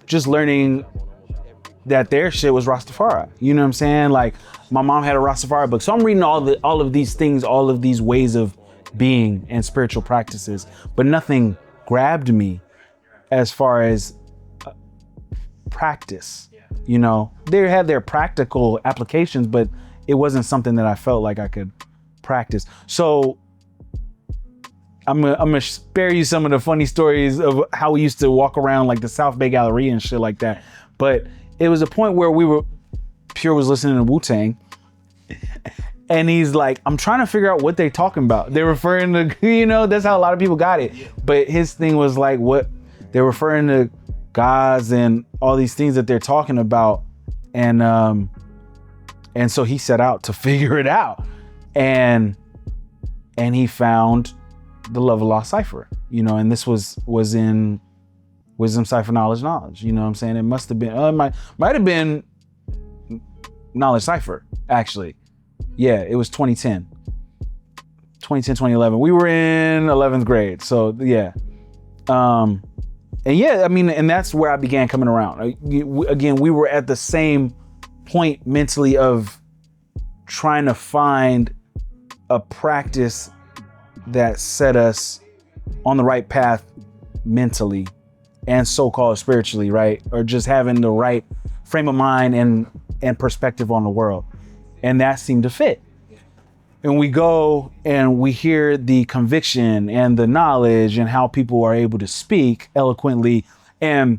just learning that their shit was Rastafari, you know what I'm saying? Like, my mom had a Rastafari book. So I'm reading all of these things, all of these ways of being and spiritual practices, but nothing grabbed me as far as practice. They had their practical applications, but it wasn't something that I felt like I could practice. So I'm gonna spare you some of the funny stories of how we used to walk around like the South Bay Galleria and shit like that. But it was a point where Pure was listening to Wu-Tang, and he's like, I'm trying to figure out what they're talking about. They're referring to, that's how a lot of people got it. But his thing was like, what they're referring to gods and all these things that they're talking about. And so he set out to figure it out. And he found the Love of Law cipher, and this was in Wisdom Cipher Knowledge, you know what I'm saying? It must have been, might have been Knowledge Cipher, actually. Yeah, it was 2010, 2011. We were in 11th grade. So yeah. And yeah, I mean, and that's where I began coming around. Again, we were at the same point mentally of trying to find a practice that set us on the right path mentally and so-called spiritually, right? Or just having the right frame of mind and perspective on the world. And that seemed to fit. And we go and we hear the conviction and the knowledge and how people are able to speak eloquently. And,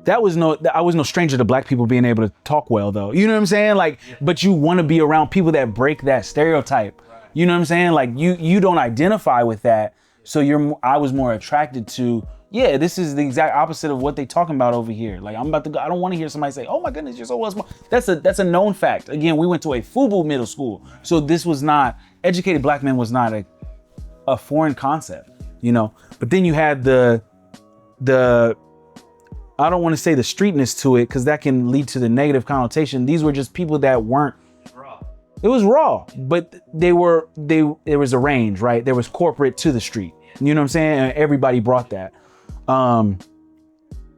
I was no stranger to black people being able to talk well though. You know what I'm saying? Like, but you want to be around people that break that stereotype. You know what I'm saying? Like you don't identify with that. So I was more attracted to, yeah, this is the exact opposite of what they talking about over here. Like I'm about to go, I don't want to hear somebody say, oh my goodness, you're so well smart. That's a known fact. Again, we went to a FUBU middle school. So this was not, educated black men was not a foreign concept, you know? But then you had the I don't want to say the streetness to it, because that can lead to the negative connotation. These were just people that weren't raw. It was raw, but there was a range, right? There was corporate to the street. You know what I'm saying? And everybody brought that.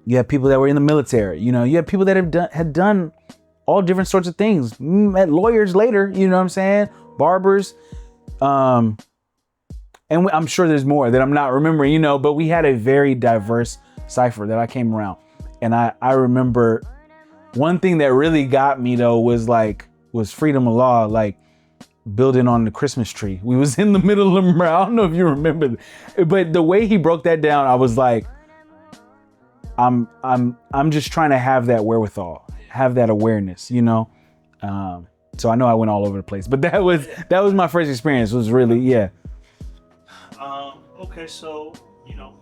You had people that were in the military, you know, you had people that had done all different sorts of things. Met lawyers later, you know what I'm saying? Barbers. And I'm sure there's more that I'm not remembering, you know, but we had a very diverse cipher that I came around. And I remember one thing that really got me though was Freedom of Law, like building on the Christmas tree. We was in the middle of I don't know if you remember, but the way he broke that down, I was like, I'm just trying to have that wherewithal, have that awareness, you know? So I know I went all over the place, but that was my first experience, was really, yeah. Okay, so, you know,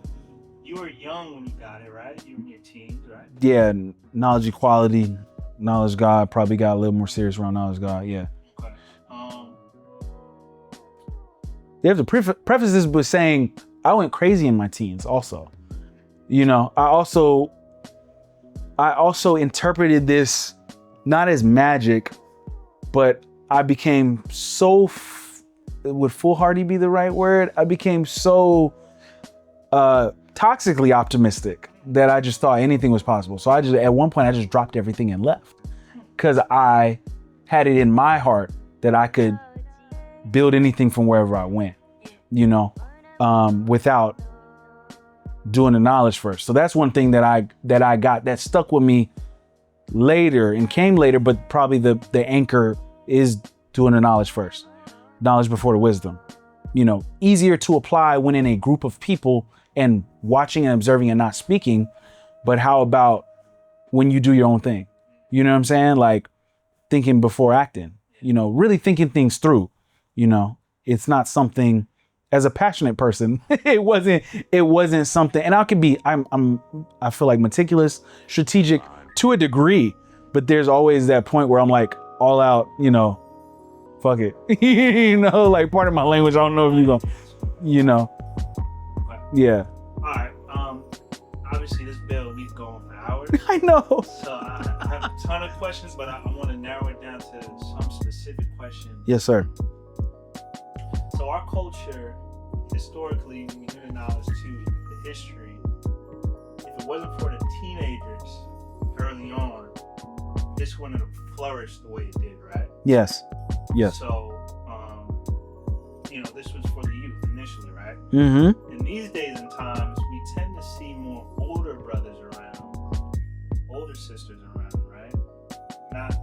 you were young when you got it, right? You were in your teens, right? Yeah, knowledge equality, knowledge God, probably got a little more serious around knowledge God, yeah. Okay. You have to preface this with saying I went crazy in my teens also. You know, I also interpreted this not as magic, but I became so, would foolhardy be the right word? I became so toxically optimistic that I just thought anything was possible. So at one point I just dropped everything and left, because I had it in my heart that I could build anything from wherever I went, you know, without doing the knowledge first. So that's one thing that I got that stuck with me later and came later, but probably the anchor is doing the knowledge first. Knowledge before the wisdom. You know, easier to apply when in a group of people and watching and observing and not speaking. But how about when you do your own thing? You know what I'm saying? Like thinking before acting, you know, really thinking things through. You know, it's not something, as a passionate person, it wasn't something, and I feel like meticulous, strategic to a degree, but there's always that point where I'm like all out, you know, fuck it. You know, like part of my language, I don't know if you gonna, you know. Yeah. All right. Obviously this bill we going for hours. I know. So I have a ton of questions, but I want to narrow it down to some specific questions. Yes, sir. So our culture, historically, when we hear the knowledge to the history, if it wasn't for the teenagers early on, this wouldn't have flourished the way it did, right? Yes. Yes. So, you know, this was for the youth initially, right? Mm-hmm. In these days and times, we tend to see more older brothers around, older sisters around, right?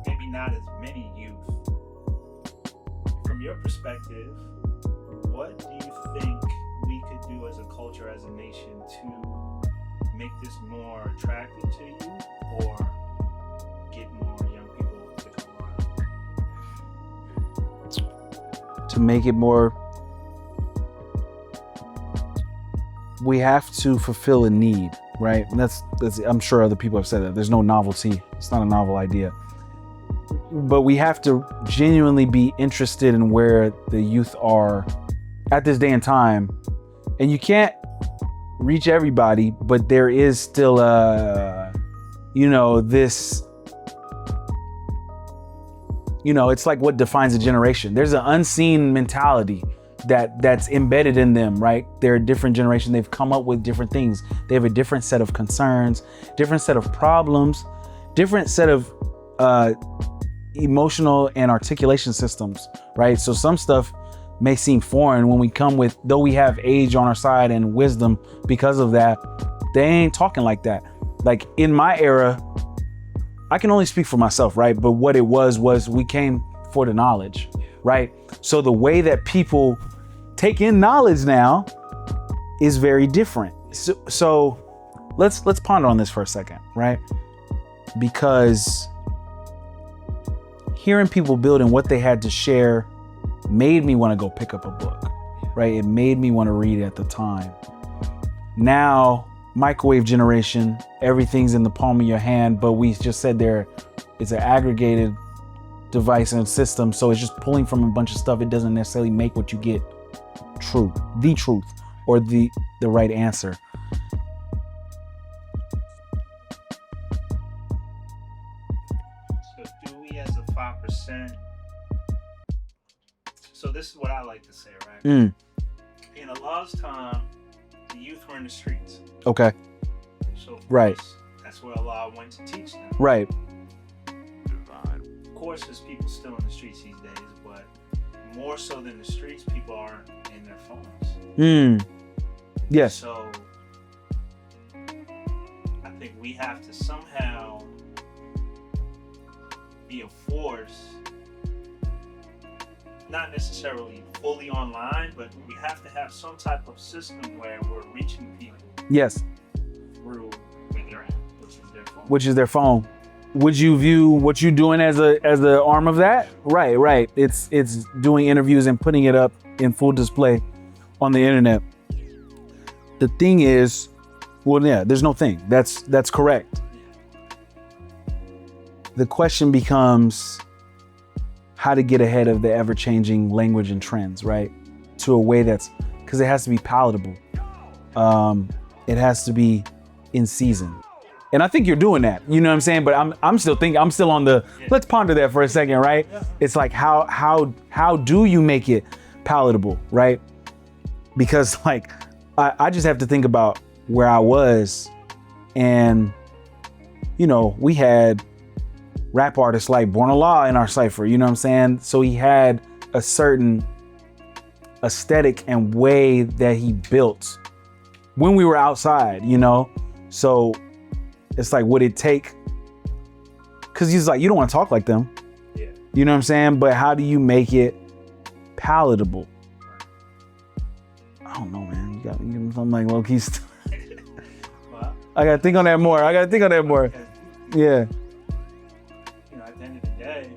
Maybe not as many youth. From your perspective, what do you think we could do as a culture, as a nation, to make this more attractive to you, or get more young people to come around? To make it more, we have to fulfill a need, right? And that's I'm sure other people have said that. There's no novelty. It's not a novel idea. But we have to genuinely be interested in where the youth are at this day and time. And you can't reach everybody, but there is still this, you know, it's like what defines a generation. There's an unseen mentality that's embedded in them, right? They're a different generation. They've come up with different things. They have a different set of concerns, different set of problems, different set of emotional and articulation systems, right? So some stuff may seem foreign when we come with, though we have age on our side and wisdom because of that, they ain't talking like that. Like in my era, I can only speak for myself, right? But what it was we came for the knowledge, right? So the way that people take in knowledge now is very different. So let's ponder on this for a second, right? Because hearing people build and what they had to share made me want to go pick up a book, right? It made me want to read it at the time. Now, microwave generation, everything's in the palm of your hand, but we just said it's an aggregated device and system, so it's just pulling from a bunch of stuff. It doesn't necessarily make what you get the truth, or the right answer. So do we as a 5%, so this is what I like to say, right? In Allah's time, the youth were in the streets. Okay. So right. That's where Allah went to teach them. Right. Of course, there's people still in the streets these days, but more so than the streets, people are in their phones. Yes. So I think we have to somehow be a force, not necessarily fully online, but we have to have some type of system where we're reaching people. Yes. Through where they're at, which is their phone. Would you view what you're doing as the arm of that? Right. It's doing interviews and putting it up in full display on the internet. The thing is, well, yeah, there's no thing. That's correct. The question becomes how to get ahead of the ever-changing language and trends, right? To a way because it has to be palatable. It has to be in season. And I think you're doing that, you know what I'm saying? But I'm still on the, let's ponder that for a second, right? Yeah. It's like, how do you make it palatable, right? Because like, I just have to think about where I was, and, you know, we had rap artists like Born Allah in our cypher, you know what I'm saying? So he had a certain aesthetic and way that he built when we were outside, you know? So it's like, would it take, because he's like, you don't want to talk like them. Yeah. You know what I'm saying? But how do you make it palatable? I don't know, man. You got to give him something like low key stuff. Well, I got to think on that more. Yeah. You know, at the end of the day,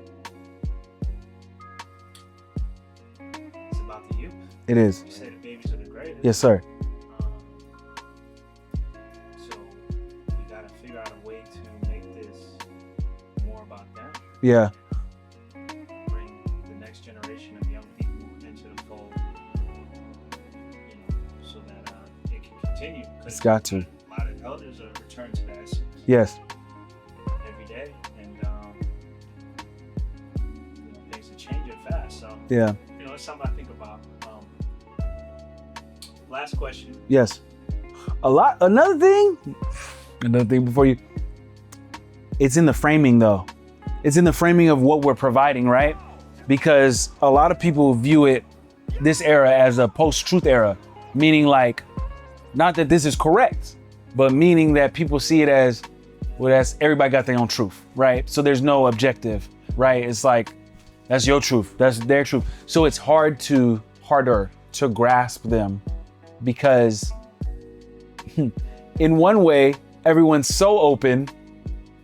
it's about the youth. It is. You say the babies are the greatest. Yes, sir. Yeah. Bring the next generation of young people into the fold, you know, so that it can continue. It's got to. A lot of elders are returned to the essence. Yes. Every day, and you know, things are changing fast. So yeah. You know, it's something I think about. Last question. Yes. Another thing before you. It's in the framing though. It's in the framing of what we're providing, right? Because a lot of people view this era as a post-truth era, meaning like, not that this is correct, but meaning that people see it as, well, that's everybody got their own truth, right? So there's no objective, right? It's like, that's your truth, that's their truth. So it's harder to grasp them because in one way, everyone's so open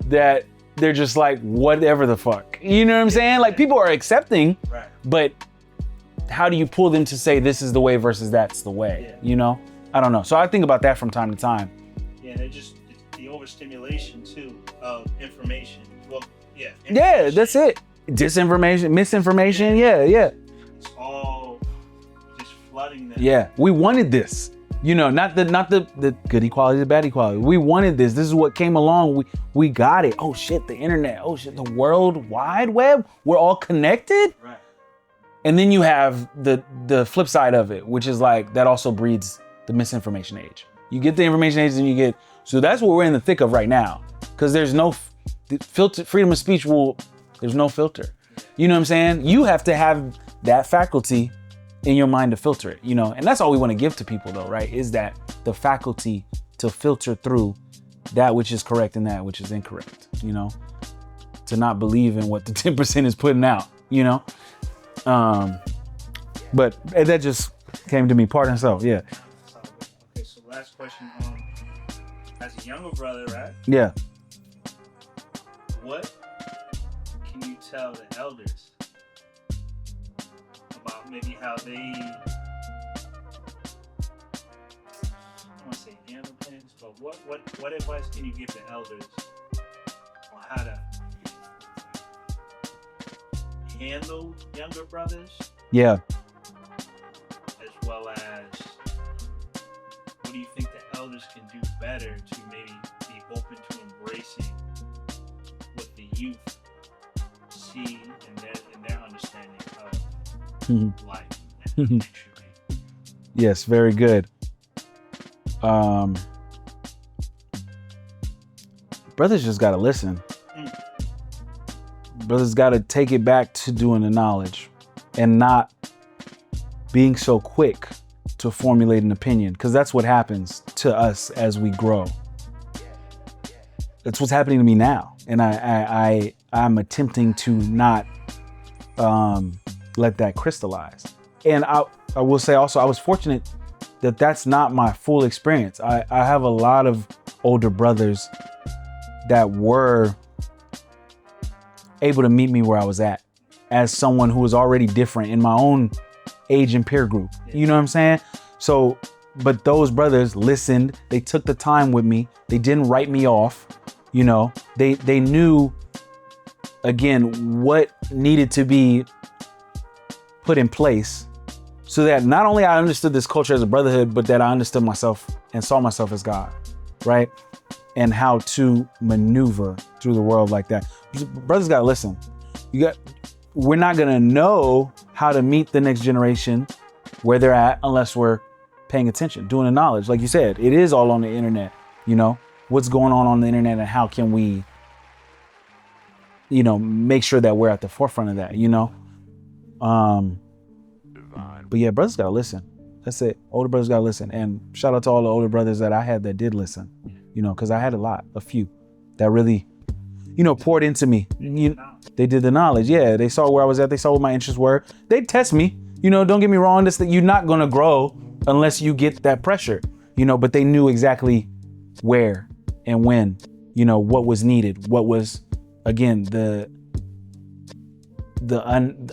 that they're just like, whatever the fuck. You know what I'm saying? Like, people are accepting, right, but how do you pull them to say this is the way versus that's the way? Yeah. You know? I don't know. So I think about that from time to time. Yeah, and it's the overstimulation too of information. Well, yeah. Yeah, that's it. Disinformation, misinformation. Yeah. It's all just flooding them. Yeah, we wanted this. You know, not the good equality, the bad equality. We wanted this. This is what came along. We got it. Oh shit, the internet. Oh shit, the World Wide Web. We're all connected. Right. And then you have the flip side of it, which is like that also breeds the misinformation age. You get the information age, and you get, so that's what we're in the thick of right now. Because there's no filter, freedom of speech there's no filter. You know what I'm saying? You have to have that faculty in your mind to filter it, you know? And that's all we want to give to people though, right? Is that the faculty to filter through that which is correct and that which is incorrect, you know? To not believe in what the 10% is putting out, you know? But that just came to me, pardon so, yeah. Okay, so last question, as a younger brother, right? Yeah. What can you tell the elders about maybe how they, I don't want to say handle things, but what advice can you give the elders on how to handle younger brothers? Yeah. As well as, what do you think the elders can do better to maybe be open to embracing what the youth see in their understanding of life and actually? Yes, very good. Brothers just gotta listen. Brothers gotta take it back to doing the knowledge and not being so quick to formulate an opinion, because that's what happens to us as we grow. That's what's happening to me now, and I'm attempting to not let that crystallize. And I will say also, I was fortunate that that's not my full experience. I have a lot of older brothers that were able to meet me where I was at, as someone who was already different in my own age and peer group. You know what I'm saying? So, but those brothers listened. They took the time with me. They didn't write me off. You know, they knew, again, what needed to be put in place so that not only I understood this culture as a brotherhood, but that I understood myself and saw myself as God, right? And how to maneuver through the world like that. Brothers gotta listen. We're not gonna know how to meet the next generation where they're at unless we're paying attention, doing the knowledge. Like you said, it is all on the internet, you know, what's going on the internet and how can we, you know, make sure that we're at the forefront of that, you know? But yeah, brothers gotta listen. That's it. Older brothers gotta listen. And shout out to all the older brothers that I had that did listen, you know, because I had a few that really, you know, poured into me. They did the knowledge. Yeah, they saw where I was at. They saw what my interests were. They'd test me. You know, don't get me wrong. That you're not gonna grow unless you get that pressure. You know, but they knew exactly where and when. You know what was needed. What was, again, the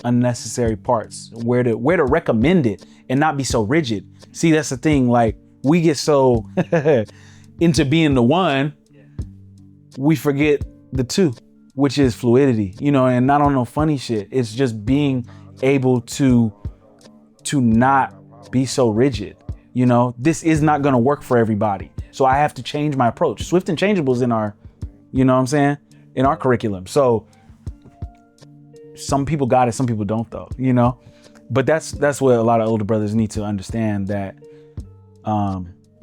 unnecessary parts. Where to recommend it and not be so rigid. See, that's the thing. Like, we get so into being the one, we forget the two, which is fluidity, you know, and not on no funny shit. It's just being able to not be so rigid. You know, this is not going to work for everybody. So I have to change my approach. Swift and changeables in our, you know what I'm saying? In our curriculum. So some people got it, some people don't though, you know, but that's what a lot of older brothers need to understand that,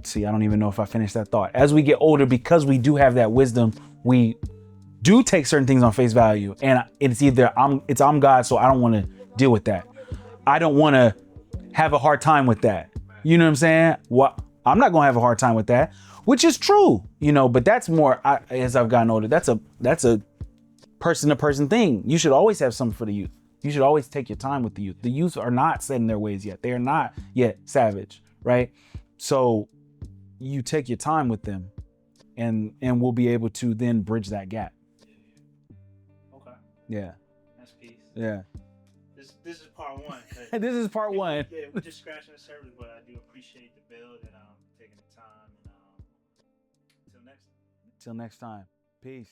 see, I don't even know if I finished that thought. As we get older, because we do have that wisdom, we do take certain things on face value, and it's either I'm God, so I don't want to deal with that. I don't want to have a hard time with that. You know what I'm saying? I'm not gonna have a hard time with that, which is true, you know. But that's more as I've gotten older. That's a person to person thing. You should always have something for the youth. You should always take your time with the youth. The youth are not set in their ways yet. They are not yet savage, right? So you take your time with them, and we'll be able to then bridge that gap. Okay. Yeah. That's peace. Yeah. This is part one. This is part one. Yeah, we're just scratching the surface, but I do appreciate the build and taking the time. And until next time. Till next time. Peace.